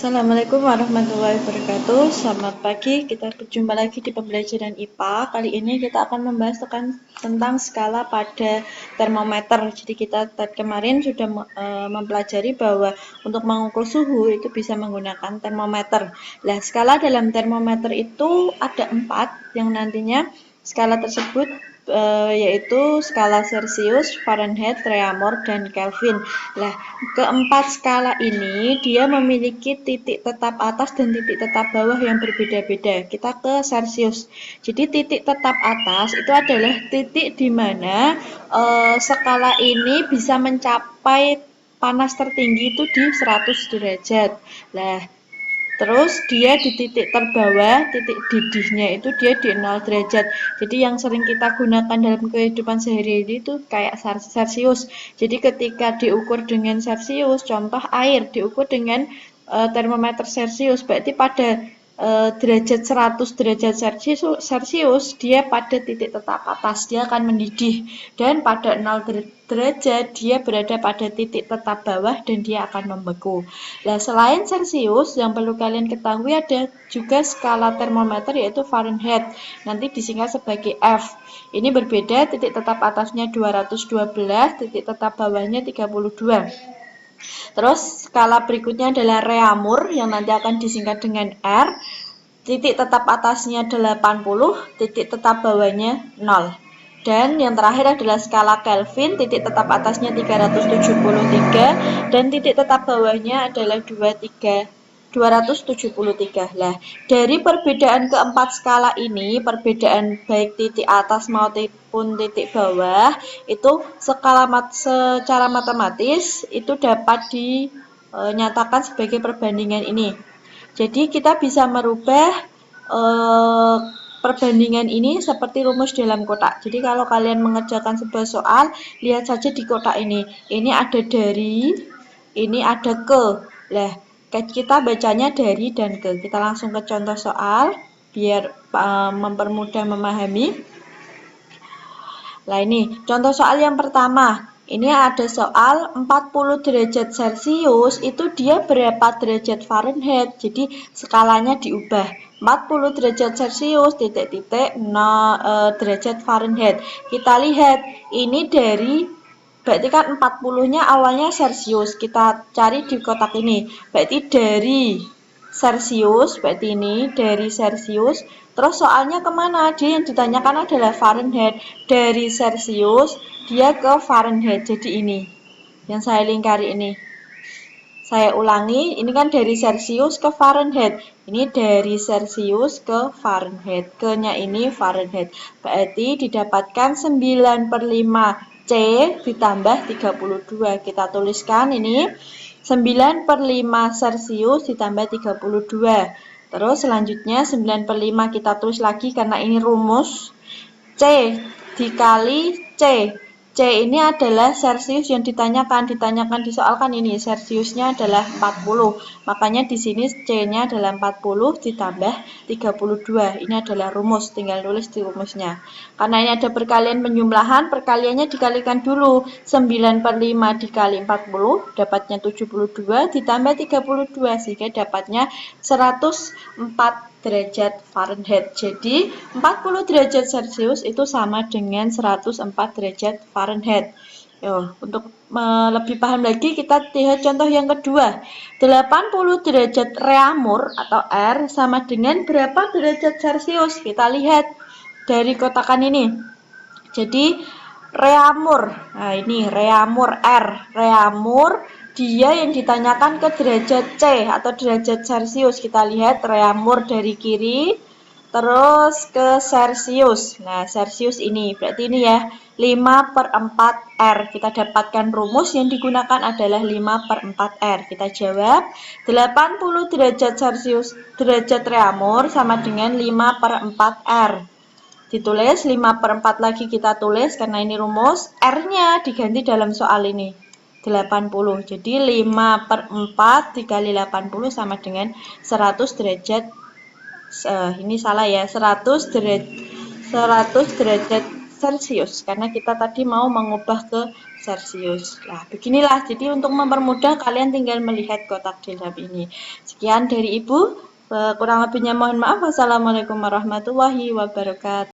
Assalamualaikum warahmatullahi wabarakatuh. Selamat pagi, kita berjumpa lagi di pembelajaran IPA. Kali ini kita akan membahas tentang skala pada termometer. Jadi kita kemarin sudah mempelajari bahwa untuk mengukur suhu itu bisa menggunakan termometer. Nah, skala dalam termometer itu ada 4 yang nantinya skala tersebut yaitu skala Celsius, Fahrenheit, Reaumur, dan Kelvin. Nah, keempat skala ini dia memiliki titik tetap atas dan titik tetap bawah yang berbeda-beda. Kita ke Celsius. Jadi titik tetap atas itu adalah titik di mana skala ini bisa mencapai panas tertinggi itu di 100 derajat. Nah, terus dia di titik terbawah, titik didihnya itu dia di 0 derajat. Jadi yang sering kita gunakan dalam kehidupan sehari-hari itu kayak Celsius. Jadi ketika diukur dengan Celsius, contoh air diukur dengan termometer Celsius, berarti pada derajat 100 derajat Celsius dia pada titik tetap atas, dia akan mendidih, dan pada 0 derajat dia berada pada titik tetap bawah dan dia akan membeku. Nah, selain Celsius yang perlu kalian ketahui ada juga skala termometer yaitu Fahrenheit, nanti disingkat sebagai F. Ini berbeda, titik tetap atasnya 212, titik tetap bawahnya 32. Terus skala berikutnya adalah Reaumur yang nanti akan disingkat dengan R. Titik tetap atasnya 80, titik tetap bawahnya 0. Dan yang terakhir adalah skala Kelvin, titik tetap atasnya 373 dan titik tetap bawahnya adalah 273. Lah, dari perbedaan keempat skala ini, perbedaan baik titik atas maupun titik bawah, itu secara matematis itu dapat dinyatakan sebagai perbandingan ini. Jadi kita bisa merubah perbandingan ini seperti rumus dalam kotak. Jadi kalau kalian mengerjakan sebuah soal, lihat saja di kotak ini. Ini ada dari, ini ada ke. Lah, kita bacanya dari dan ke. Kita langsung ke contoh soal biar mempermudah memahami. Nah, ini contoh soal yang pertama. Ini ada soal 40 derajat Celcius itu dia berapa derajat Fahrenheit. Jadi skalanya diubah. 40 derajat Celcius titik-titik derajat Fahrenheit. Kita lihat ini dari, berarti kan 40-nya awalnya Celsius. Kita cari di kotak ini. Berarti dari Celsius, berarti ini dari Celsius. Terus soalnya kemana? Dia yang ditanyakan adalah Fahrenheit. Dari Celsius dia ke Fahrenheit. Jadi ini yang saya lingkari ini. Saya ulangi, ini kan dari Celsius ke Fahrenheit. Ini dari Celsius ke Fahrenheit. Ke-nya ini Fahrenheit. Berarti didapatkan 9/5 C ditambah 32. Kita tuliskan ini 9/5 Celsius ditambah 32. Terus selanjutnya 9/5 kita tulis lagi karena ini rumus. C dikali C. C ini adalah Celsius yang ditanyakan di soal kan ini. Celsiusnya adalah 40. Makanya di sini C-nya adalah 40 ditambah 32. Ini adalah rumus, tinggal tulis di rumusnya. Karena ini ada perkalian penjumlahan, perkaliannya dikalikan dulu. 9/5 dikali 40 dapatnya 72 ditambah 32 sehingga dapatnya 104 derajat Fahrenheit. Jadi 40 derajat Celcius itu sama dengan 104 derajat Fahrenheit. Untuk lebih paham lagi kita lihat contoh yang kedua. 80 derajat Reaumur atau R sama dengan berapa derajat Celcius? Kita lihat dari kotakan ini. Jadi Reaumur. Nah, ini Reaumur R. Reaumur dia yang ditanyakan ke derajat C atau derajat Celcius. Kita lihat Reaumur dari kiri, terus ke Celsius. Nah, Celsius ini, berarti ini ya, 5/4 R. Kita dapatkan rumus yang digunakan adalah 5/4 R. Kita jawab, 80 derajat Celsius, derajat Reaumur sama dengan 5/4 R. Ditulis 5/4 lagi kita tulis karena ini rumus. R-nya diganti dalam soal ini. 80. Jadi 5/4 dikali 80 sama dengan 100 derajat. Ini salah ya. 100 derajat Celcius karena kita tadi mau mengubah ke Celcius. Nah, beginilah. Jadi untuk mempermudah kalian tinggal melihat kotak dilap ini. Sekian dari Ibu. Kurang lebihnya mohon maaf. Wassalamualaikum warahmatullahi wabarakatuh.